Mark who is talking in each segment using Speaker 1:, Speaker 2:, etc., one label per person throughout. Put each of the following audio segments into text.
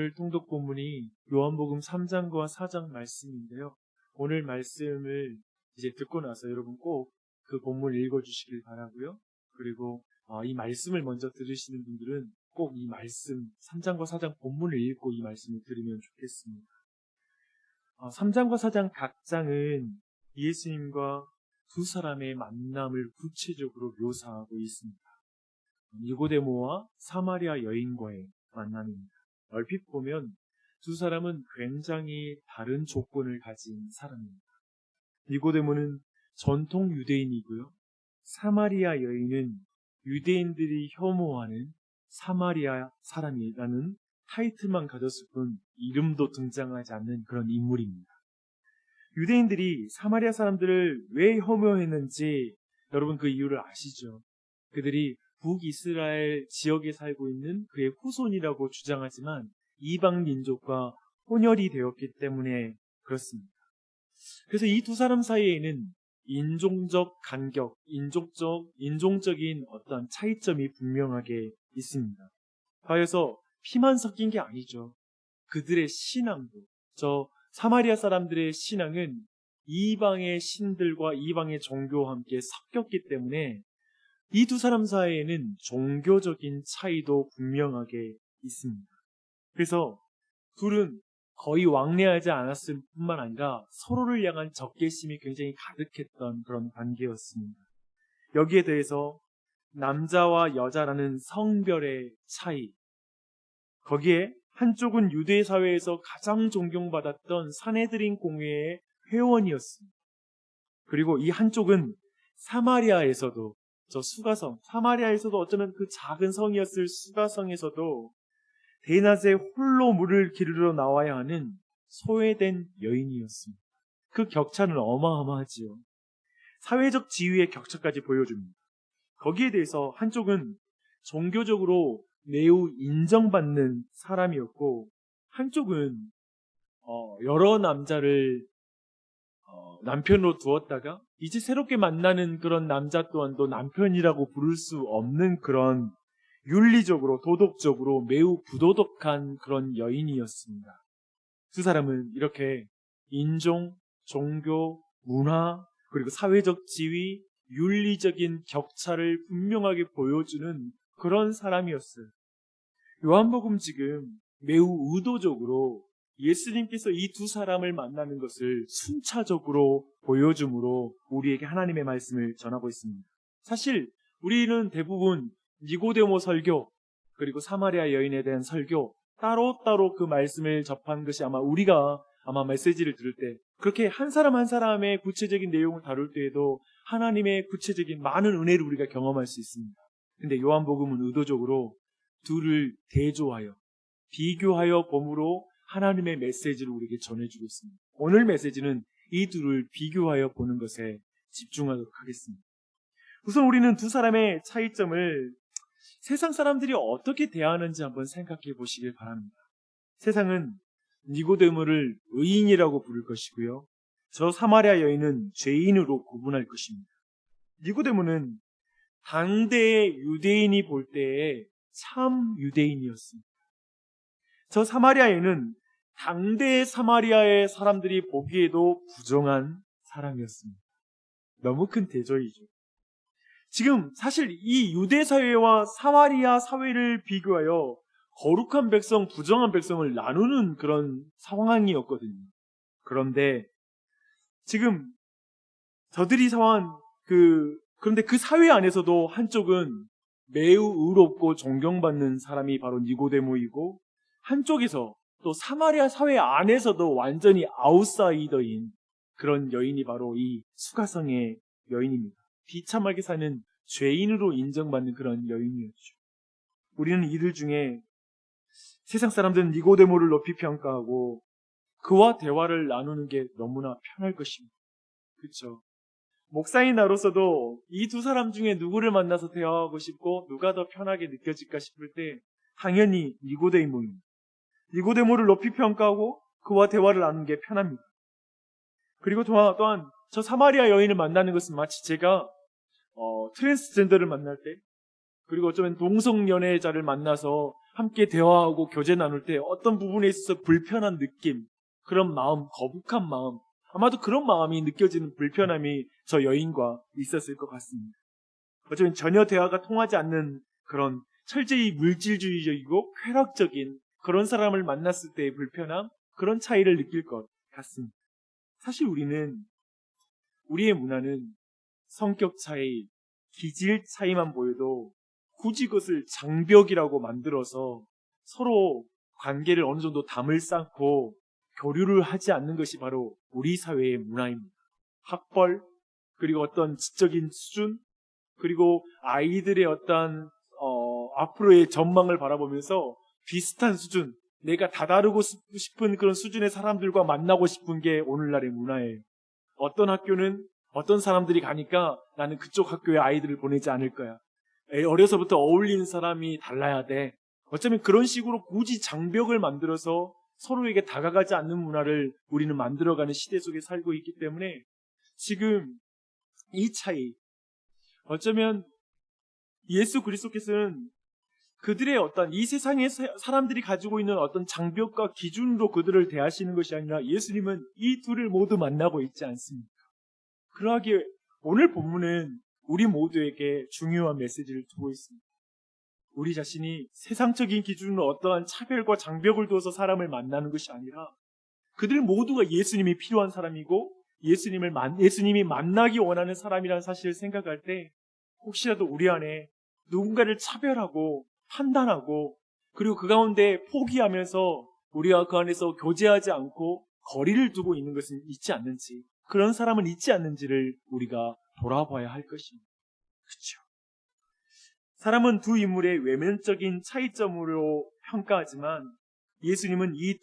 Speaker 1: 오늘 통독 본문이 요한복음 3장과 4장 말씀인데요. 오늘 말씀을 이제 듣고 나서 여러분 꼭 그 본문을 읽어주시길 바라고요. 그리고 이 말씀을 먼저 들으시는 분들은 꼭 이 말씀 3장과 4장 본문을 읽고 이 말씀을 들으면 좋겠습니다. 3장과 4장 각 장은 예수님과 두 사람의 만남을 구체적으로 묘사하고 있습니다. 니고데모와 사마리아 여인과의 만남입니다. 얼핏 보면 두 사람은 굉장히 다른 조건을 가진 사람입니다. 니고데모는 전통 유대인이고요. 사마리아 여인은 유대인들이 혐오하는 사마리아 사람이라는 타이틀만 가졌을 뿐 이름도 등장하지 않는 그런 인물입니다. 유대인들이 사마리아 사람들을 왜 혐오했는지 여러분 그 이유를 아시죠? 그들이 북이스라엘 지역에 살고 있는 그의 후손이라고 주장하지만 이방 민족과 혼혈이 되었기 때문에 그렇습니다. 그래서 이 두 사람 사이에는 인종적 간격, 인종적인 어떤 차이점이 분명하게 있습니다. 그래서 피만 섞인 게 아니죠. 그들의 신앙도, 사마리아 사람들의 신앙은 이방의 신들과 이방의 종교와 함께 섞였기 때문에 이 두 사람 사이에는 종교적인 차이도 분명하게 있습니다. 그래서 둘은 거의 왕래하지 않았을 뿐만 아니라 서로를 향한 적개심이 굉장히 가득했던 그런 관계였습니다. 여기에 대해서 남자와 여자라는 성별의 차이, 거기에 한쪽은 유대 사회에서 가장 존경받았던 사내들인 공회의 회원이었습니다. 그리고 이 한쪽은 사마리아에서도 사마리아에서도 어쩌면 그 작은 성이었을 수가성에서도 대낮에 홀로 물을 기르러 나와야 하는 소외된 여인이었습니다. 그 격차는 어마어마하지요. 사회적 지위의 격차까지 보여줍니다. 거기에 대해서 한쪽은 종교적으로 매우 인정받는 사람이었고 한쪽은 여러 남자를 남편으로 두었다가 이제 새롭게 만나는 그런 남자 또한도 남편이라고 부를 수 없는 그런 윤리적으로 도덕적으로 매우 부도덕한 그런 여인이었습니다. 두 사람은 이렇게 인종, 종교, 문화 그리고 사회적 지위, 윤리적인 격차를 분명하게 보여주는 그런 사람이었어요. 요한복음 지금 매우 의도적으로 예수님께서 이 두 사람을 만나는 것을 순차적으로 보여줌으로 우리에게 하나님의 말씀을 전하고 있습니다. 사실 우리는 대부분 니고데모 설교 그리고 사마리아 여인에 대한 설교 따로따로 그 말씀을 접한 것이 우리가 메시지를 들을 때 그렇게 한 사람 한 사람의 구체적인 내용을 다룰 때에도 하나님의 구체적인 많은 은혜를 우리가 경험할 수 있습니다. 근데 요한복음은 의도적으로 둘을 대조하여 비교하여 봄으로 하나님의 메시지를 우리에게 전해주고 있습니다. 오늘 메시지는 이 둘을 비교하여 보는 것에 집중하도록 하겠습니다. 우선 우리는 두 사람의 차이점을 세상 사람들이 어떻게 대하는지 한번 생각해 보시길 바랍니다. 세상은 니고데모를 의인이라고 부를 것이고요. 저 사마리아 여인은 죄인으로 구분할 것입니다. 니고데모는 당대의 유대인이 볼 때에 참 유대인이었습니다. 저 사마리아 여인은 당대의 사마리아의 사람들이 보기에도 부정한 사람이었습니다. 너무 큰 대조이죠. 지금 사실 이 유대 사회와 사마리아 사회를 비교하여 거룩한 백성, 부정한 백성을 나누는 그런 상황이었거든요. 그런데 지금 저들이 그런데 그 사회 안에서도 한쪽은 매우 의롭고 존경받는 사람이 바로 니고데모이고 한쪽에서 또 사마리아 사회 안에서도 완전히 아웃사이더인 그런 여인이 바로 이 수가성의 여인입니다. 비참하게 사는 죄인으로 인정받는 그런 여인이었죠. 우리는 이들 중에 세상 사람들은 니고데모를 높이 평가하고 그와 대화를 나누는 게 너무나 편할 것입니다. 그렇죠? 목사인 나로서도 이 두 사람 중에 누구를 만나서 대화하고 싶고 누가 더 편하게 느껴질까 싶을 때 당연히 니고데모입니다. 니고데모를 높이 평가하고 그와 대화를 나누는 게 편합니다. 그리고 또한 저 사마리아 여인을 만나는 것은 마치 제가 트랜스젠더를 만날 때 그리고 어쩌면 동성연애자를 만나서 함께 대화하고 교제 나눌 때 어떤 부분에 있어서 불편한 느낌, 그런 마음, 거북한 마음, 아마도 그런 마음이 느껴지는 불편함이 저 여인과 있었을 것 같습니다. 어쩌면 전혀 대화가 통하지 않는 그런 철저히 물질주의적이고 쾌락적인 그런 사람을 만났을 때의 불편함, 그런 차이를 느낄 것 같습니다. 사실 우리의 문화는 성격 차이, 기질 차이만 보여도 굳이 그것을 장벽이라고 만들어서 서로 관계를 어느 정도 담을 쌓고 교류를 하지 않는 것이 바로 우리 사회의 문화입니다. 학벌, 그리고 어떤 지적인 수준, 그리고 아이들의 어떤 앞으로의 전망을 바라보면서 비슷한 수준, 내가 다다르고 싶은 그런 수준의 사람들과 만나고 싶은 게 오늘날의 문화예요. 어떤 학교는 어떤 사람들이 가니까 나는 그쪽 학교에 아이들을 보내지 않을 거야. 어려서부터 어울리는 사람이 달라야 돼. 어쩌면 그런 식으로 굳이 장벽을 만들어서 서로에게 다가가지 않는 문화를 우리는 만들어가는 시대 속에 살고 있기 때문에 지금 이 차이, 어쩌면 예수 그리스도께서는 그들의 어떤 이 세상의 사람들이 가지고 있는 어떤 장벽과 기준으로 그들을 대하시는 것이 아니라 예수님은 이 둘을 모두 만나고 있지 않습니까? 그러하기에 오늘 본문은 우리 모두에게 중요한 메시지를 두고 있습니다. 우리 자신이 세상적인 기준으로 어떠한 차별과 장벽을 두어서 사람을 만나는 것이 아니라 그들 모두가 예수님이 필요한 사람이고 예수님이 만나기 원하는 사람이라는 사실을 생각할 때 혹시라도 우리 안에 누군가를 차별하고 판단하고 그리고 그 가운데 포기하면서 우리가 그 안에서 교제하지 않고 거리를 두고 있는 것은 있지 않는지, 그런 사람은 있지 않는지를 우리가 돌아봐야 할 것입니다. 그렇죠? 사람은 두 인물의 외면적인 차이점으로 평가하지만 예수님은 이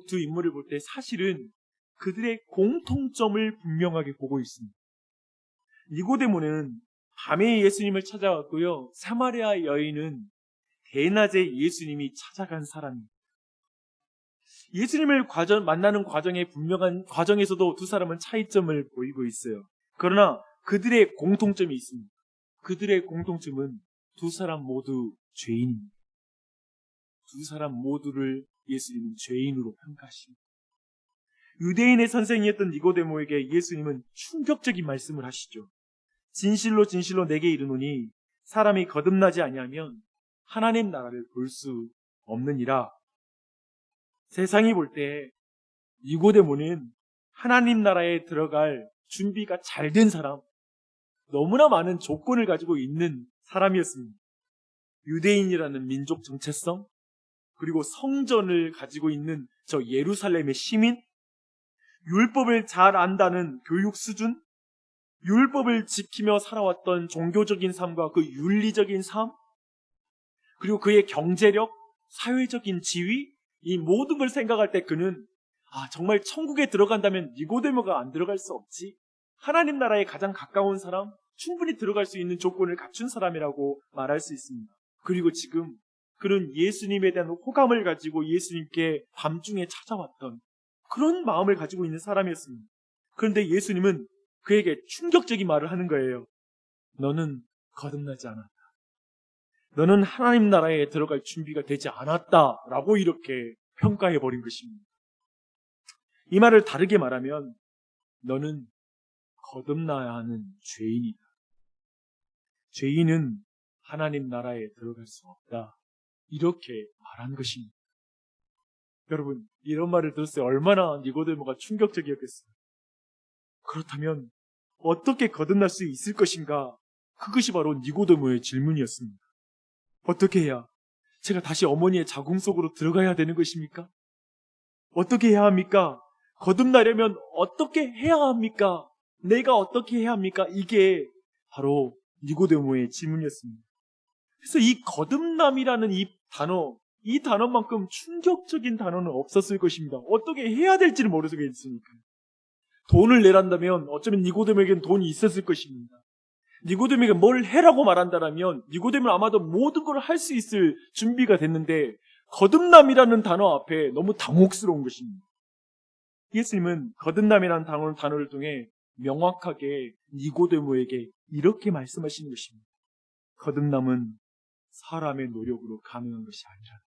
Speaker 1: 두 인물을 볼 때 사실은 그들의 공통점을 분명하게 보고 있습니다. 니고데모는 밤에 예수님을 찾아왔고요. 사마리아 여인은 대낮에 예수님이 찾아간 사람입니다. 예수님을 만나는 과정의 분명한 과정에서도 두 사람은 차이점을 보이고 있어요. 그러나 그들의 공통점이 있습니다. 그들의 공통점은 두 사람 모두 죄인입니다. 두 사람 모두를 예수님은 죄인으로 평가하십니다. 유대인의 선생이었던 니고데모에게 예수님은 충격적인 말씀을 하시죠. 진실로 진실로 내게 이르노니 사람이 거듭나지 아니하면 하나님 나라를 볼 수 없느니라. 세상이 볼 때 니고데모는 하나님 나라에 들어갈 준비가 잘 된 사람, 너무나 많은 조건을 가지고 있는 사람이었습니다. 유대인이라는 민족 정체성, 그리고 성전을 가지고 있는 저 예루살렘의 시민, 율법을 잘 안다는 교육 수준, 율법을 지키며 살아왔던 종교적인 삶과 그 윤리적인 삶, 그리고 그의 경제력, 사회적인 지위, 이 모든 걸 생각할 때 그는 정말 천국에 들어간다면 니고데모가 안 들어갈 수 없지. 하나님 나라에 가장 가까운 사람, 충분히 들어갈 수 있는 조건을 갖춘 사람이라고 말할 수 있습니다. 그리고 지금 그는 예수님에 대한 호감을 가지고 예수님께 밤중에 찾아왔던 그런 마음을 가지고 있는 사람이었습니다. 그런데 예수님은 그에게 충격적인 말을 하는 거예요. 너는 거듭나지 않았다. 너는 하나님 나라에 들어갈 준비가 되지 않았다라고 이렇게 평가해버린 것입니다. 이 말을 다르게 말하면 너는 거듭나야 하는 죄인이다. 죄인은 하나님 나라에 들어갈 수 없다. 이렇게 말한 것입니다. 여러분, 이런 말을 들었을 때 얼마나 니고데모가 충격적이었겠어요. 그렇다면 어떻게 거듭날 수 있을 것인가? 그것이 바로 니고데모의 질문이었습니다. 어떻게 해야 제가 다시 어머니의 자궁 속으로 들어가야 되는 것입니까? 어떻게 해야 합니까? 거듭나려면 어떻게 해야 합니까? 내가 어떻게 해야 합니까? 이게 바로 니고데모의 질문이었습니다. 그래서 이 거듭남이라는 이 단어만큼 충격적인 단어는 없었을 것입니다. 어떻게 해야 될지를 모르겠으니까. 돈을 내란다면 어쩌면 니고데모에게는 돈이 있었을 것입니다. 니고데모에게 뭘 해라고 말한다면 니고데모는 아마도 모든 걸 할 수 있을 준비가 됐는데 거듭남이라는 단어 앞에 너무 당혹스러운 것입니다. 예수님은 거듭남이라는 단어를 통해 명확하게 니고데모에게 이렇게 말씀하시는 것입니다. 거듭남은 사람의 노력으로 가능한 것이 아니란다.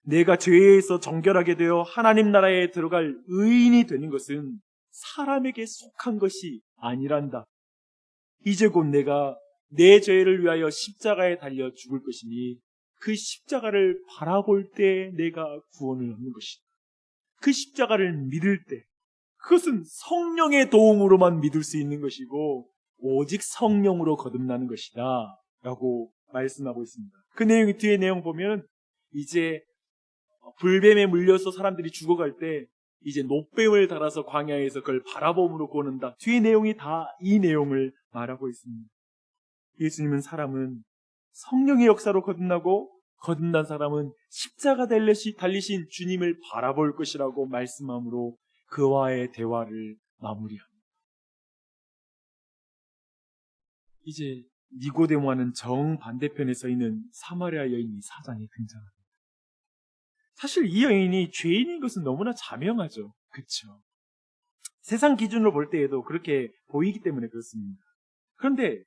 Speaker 1: 내가 죄에서 정결하게 되어 하나님 나라에 들어갈 의인이 되는 것은 사람에게 속한 것이 아니란다. 이제 곧 내가 내 죄를 위하여 십자가에 달려 죽을 것이니 그 십자가를 바라볼 때 내가 구원을 얻는 것이다. 그 십자가를 믿을 때 그것은 성령의 도움으로만 믿을 수 있는 것이고 오직 성령으로 거듭나는 것이다 라고 말씀하고 있습니다. 그 내용이 뒤에 내용 보면 이제 불뱀에 물려서 사람들이 죽어갈 때 이제 놋뱀을 달아서 광야에서 그걸 바라봄으로 구원한다. 뒤에 내용이 다 이 내용을 말하고 있습니다. 예수님은 사람은 성령의 역사로 거듭나고 거듭난 사람은 십자가 달리신 주님을 바라볼 것이라고 말씀함으로 그와의 대화를 마무리합니다. 이제 니고데모와는 정반대편에 서 있는 사마리아 여인이 4장에 등장합니다. 사실 이 여인이 죄인인 것은 너무나 자명하죠. 그렇죠? 세상 기준으로 볼 때에도 그렇게 보이기 때문에 그렇습니다. 그런데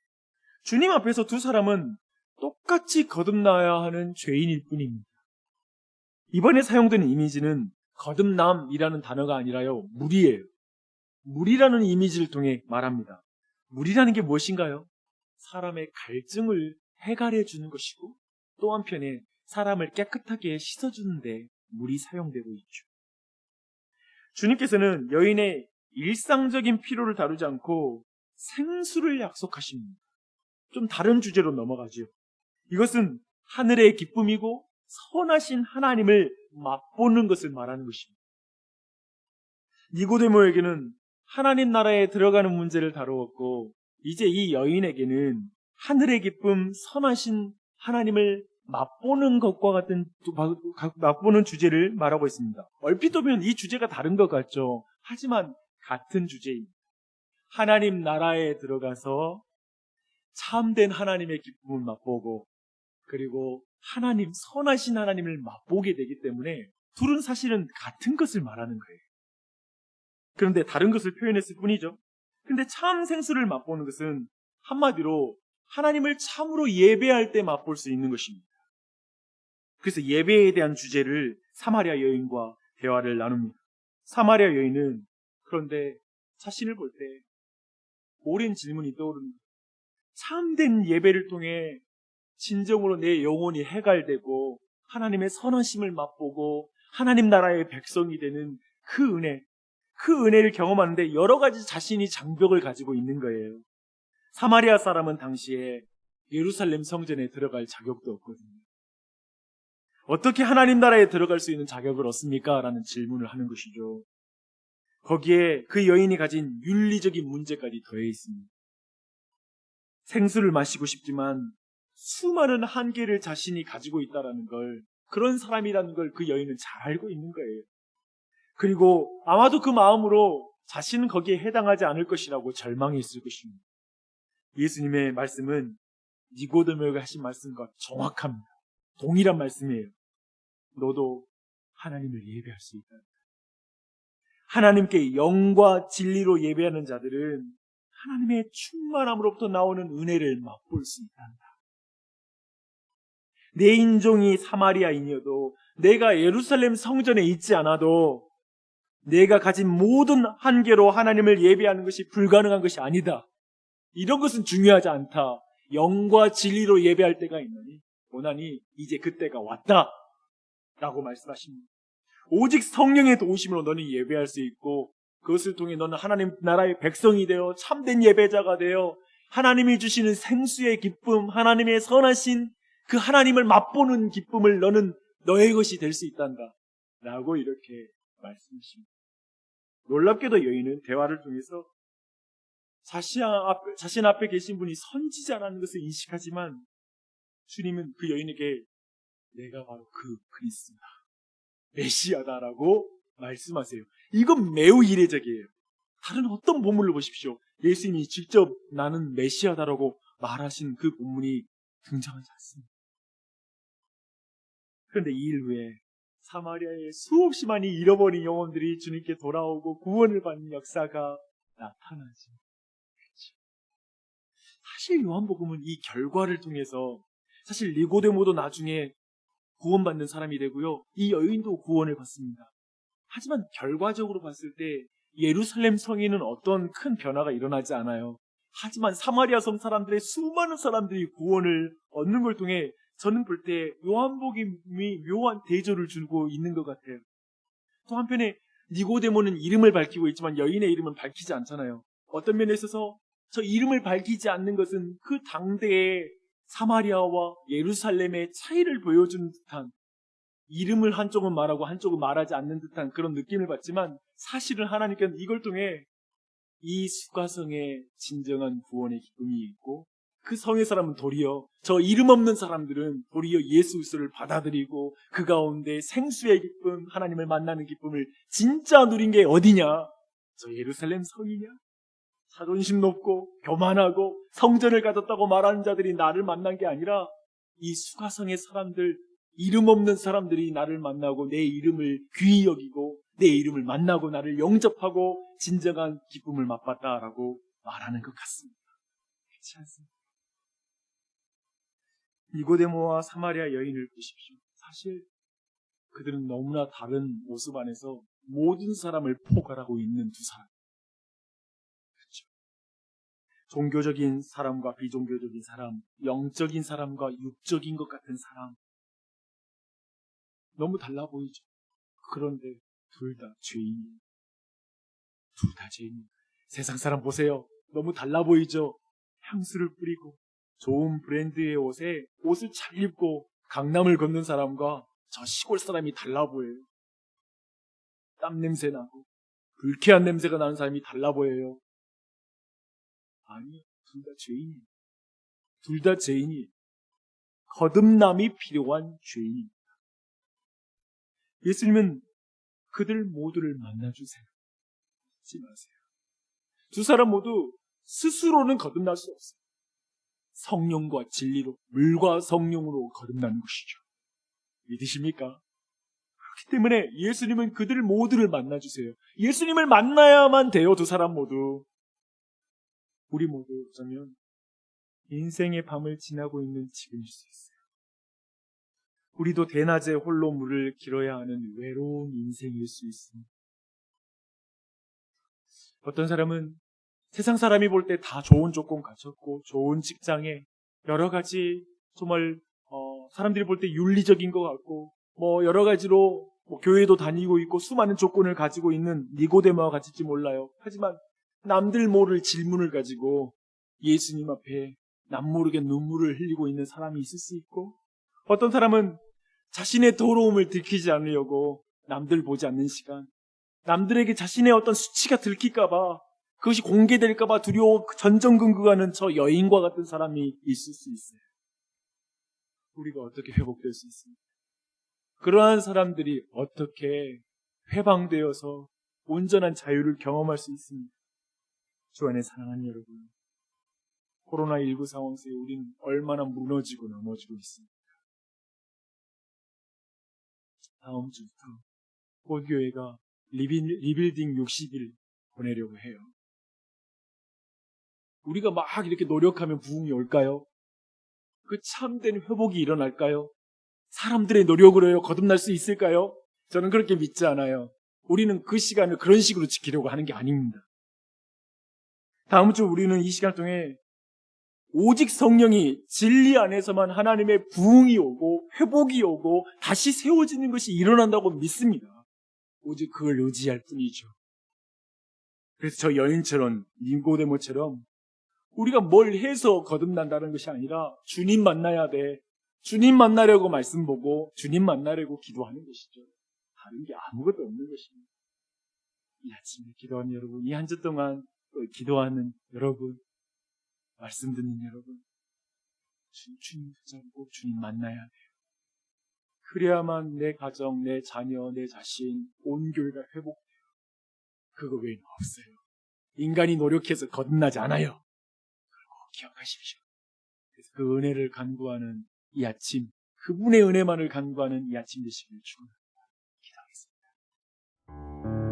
Speaker 1: 주님 앞에서 두 사람은 똑같이 거듭나야 하는 죄인일 뿐입니다. 이번에 사용된 이미지는 거듭남이라는 단어가 아니라요, 물이에요. 물이라는 이미지를 통해 말합니다. 물이라는 게 무엇인가요? 사람의 갈증을 해갈해 주는 것이고 또 한편에 사람을 깨끗하게 씻어주는데 물이 사용되고 있죠. 주님께서는 여인의 일상적인 필요를 다루지 않고 생수를 약속하십니다. 좀 다른 주제로 넘어가죠. 이것은 하늘의 기쁨이고 선하신 하나님을 맛보는 것을 말하는 것입니다. 니고데모에게는 하나님 나라에 들어가는 문제를 다루었고 이제 이 여인에게는 하늘의 기쁨, 선하신 하나님을 맛보는 것과 같은 맛보는 주제를 말하고 있습니다. 얼핏 보면 이 주제가 다른 것 같죠. 하지만 같은 주제입니다. 하나님 나라에 들어가서 참된 하나님의 기쁨을 맛보고 그리고 하나님, 선하신 하나님을 맛보게 되기 때문에 둘은 사실은 같은 것을 말하는 거예요. 그런데 다른 것을 표현했을 뿐이죠. 근데 참 생수를 맛보는 것은 한마디로 하나님을 참으로 예배할 때 맛볼 수 있는 것입니다. 그래서 예배에 대한 주제를 사마리아 여인과 대화를 나눕니다. 사마리아 여인은 그런데 자신을 볼 때 오랜 질문이 떠오릅니다. 참된 예배를 통해 진정으로 내 영혼이 해갈되고 하나님의 선하심을 맛보고 하나님 나라의 백성이 되는 그 은혜를 경험하는데 여러 가지 자신이 장벽을 가지고 있는 거예요. 사마리아 사람은 당시에 예루살렘 성전에 들어갈 자격도 없거든요. 어떻게 하나님 나라에 들어갈 수 있는 자격을 얻습니까? 라는 질문을 하는 것이죠. 거기에 그 여인이 가진 윤리적인 문제까지 더해 있습니다. 생수를 마시고 싶지만 수많은 한계를 자신이 가지고 있다는 걸, 그런 사람이라는 걸 그 여인은 잘 알고 있는 거예요. 그리고 아마도 그 마음으로 자신은 거기에 해당하지 않을 것이라고 절망했을 것입니다. 예수님의 말씀은 니고데모에게 하신 말씀과 정확합니다. 동일한 말씀이에요. 너도 하나님을 예배할 수 있다. 하나님께 영과 진리로 예배하는 자들은 하나님의 충만함으로부터 나오는 은혜를 맛볼 수 있단다. 내 인종이 사마리아인이어도 내가 예루살렘 성전에 있지 않아도 내가 가진 모든 한계로 하나님을 예배하는 것이 불가능한 것이 아니다. 이런 것은 중요하지 않다. 영과 진리로 예배할 때가 있느니 고난이 이제 그때가 왔다 라고 말씀하십니다. 오직 성령의 도우심으로 너는 예배할 수 있고 그것을 통해 너는 하나님 나라의 백성이 되어 참된 예배자가 되어 하나님이 주시는 생수의 기쁨, 하나님의 선하신 그 하나님을 맛보는 기쁨을 너는 너의 것이 될 수 있단다 라고 이렇게 말씀하십니다. 놀랍게도 여인은 대화를 통해서 자신 앞에 계신 분이 선지자라는 것을 인식하지만 주님은 그 여인에게 내가 바로 그 그리스도다, 메시아다라고 말씀하세요. 이건 매우 이례적이에요. 다른 어떤 본문을 보십시오. 예수님이 직접 나는 메시아다라고 말하신 그 본문이 등장하지 않습니다. 그런데 이 일 후에 사마리아의 수없이 많이 잃어버린 영혼들이 주님께 돌아오고 구원을 받는 역사가 나타나죠. 그렇죠. 사실 요한복음은 이 결과를 통해서 사실 니고데모도 나중에 구원받는 사람이 되고요. 이 여인도 구원을 받습니다. 하지만 결과적으로 봤을 때 예루살렘 성에는 어떤 큰 변화가 일어나지 않아요. 하지만 사마리아 성 사람들의 수많은 사람들이 구원을 얻는 걸 통해 저는 볼 때 요한복음이 묘한 대조를 주고 있는 것 같아요. 또 한편에 니고데모는 이름을 밝히고 있지만 여인의 이름은 밝히지 않잖아요. 어떤 면에 있어서 저 이름을 밝히지 않는 것은 그 당대의 사마리아와 예루살렘의 차이를 보여주는 듯한, 이름을 한쪽은 말하고 한쪽은 말하지 않는 듯한 그런 느낌을 받지만, 사실은 하나님께는 이걸 통해 이 수가성의 진정한 구원의 기쁨이 있고, 그 성의 사람은 도리어, 저 이름 없는 사람들은 도리어 예수 그리스도를 받아들이고 그 가운데 생수의 기쁨, 하나님을 만나는 기쁨을 진짜 누린 게 어디냐? 저 예루살렘 성이냐? 자존심 높고 교만하고 성전을 가졌다고 말하는 자들이 나를 만난 게 아니라, 이 수가성의 사람들, 이름 없는 사람들이 나를 만나고 내 이름을 귀히 여기고 내 이름을 만나고 나를 영접하고 진정한 기쁨을 맛봤다라고 말하는 것 같습니다. 그렇지 않습니까? 니고데모와 사마리아 여인을 보십시오. 사실 그들은 너무나 다른 모습 안에서 모든 사람을 포괄하고 있는 두 사람. 그렇죠. 종교적인 사람과 비종교적인 사람, 영적인 사람과 육적인 것 같은 사람. 너무 달라 보이죠. 그런데 둘 다 죄인이에요. 둘 다 죄인이에요. 세상 사람 보세요. 너무 달라 보이죠. 향수를 뿌리고 좋은 브랜드의 옷을 잘 입고 강남을 걷는 사람과 저 시골 사람이 달라 보여요. 땀 냄새 나고 불쾌한 냄새가 나는 사람이 달라 보여요. 아니요, 둘 다 죄인이에요. 둘 다 죄인이에요. 거듭남이 필요한 죄인입니다. 예수님은 그들 모두를 만나주세요. 잊지 마세요. 두 사람 모두 스스로는 거듭날 수 없어요. 성령과 진리로, 물과 성령으로 거듭나는 것이죠. 믿으십니까? 그렇기 때문에 예수님은 그들 모두를 만나주세요. 예수님을 만나야만 돼요. 두 사람 모두. 우리 모두 어쩌면 인생의 밤을 지나고 있는 지금일 수 있어요. 우리도 대낮에 홀로 물을 길어야 하는 외로운 인생일 수 있습니다. 어떤 사람은 세상 사람이 볼 때 다 좋은 조건 갖췄고 좋은 직장에 여러 가지 정말 사람들이 볼 때 윤리적인 것 같고 여러 가지로 교회도 다니고 있고 수많은 조건을 가지고 있는 니고데모와 같을지 몰라요. 하지만 남들 모를 질문을 가지고 예수님 앞에 남모르게 눈물을 흘리고 있는 사람이 있을 수 있고, 어떤 사람은 자신의 더러움을 들키지 않으려고 남들 보지 않는 시간, 남들에게 자신의 어떤 수치가 들킬까봐, 그것이 공개될까봐 두려워 전전긍긍하는 저 여인과 같은 사람이 있을 수 있어요. 우리가 어떻게 회복될 수 있습니까? 그러한 사람들이 어떻게 회방되어서 온전한 자유를 경험할 수 있습니까? 주 안에 사랑하는 여러분, 코로나19 상황 속에 우리는 얼마나 무너지고 넘어지고 있습니까? 다음 주부터 꽃교회가 리빌딩 60일 보내려고 해요. 우리가 막 이렇게 노력하면 부흥이 올까요? 그 참된 회복이 일어날까요? 사람들의 노력으로요 거듭날 수 있을까요? 저는 그렇게 믿지 않아요. 우리는 그 시간을 그런 식으로 지키려고 하는 게 아닙니다. 다음 주 우리는 이 시간을 통해 오직 성령이 진리 안에서만 하나님의 부흥이 오고 회복이 오고 다시 세워지는 것이 일어난다고 믿습니다. 오직 그걸 의지할 뿐이죠. 그래서 저 여인처럼, 니고데모처럼 우리가 뭘 해서 거듭난다는 것이 아니라 주님 만나야 돼. 주님 만나려고 말씀 보고 주님 만나려고 기도하는 것이죠. 다른 게 아무것도 없는 것입니다. 이 아침에 기도하는 여러분, 이 한 주 동안 또 기도하는 여러분, 말씀 듣는 여러분, 주님 붙잡고 주님 만나야 돼요. 그래야만 내 가정, 내 자녀, 내 자신, 온 교회가 회복돼요. 그거 외에는 없어요. 인간이 노력해서 거듭나지 않아요. 그거 기억하십시오. 그래서 그 은혜를 간구하는 이 아침, 그분의 은혜만을 간구하는 이 아침 되시길 축원합니다. 기도하겠습니다.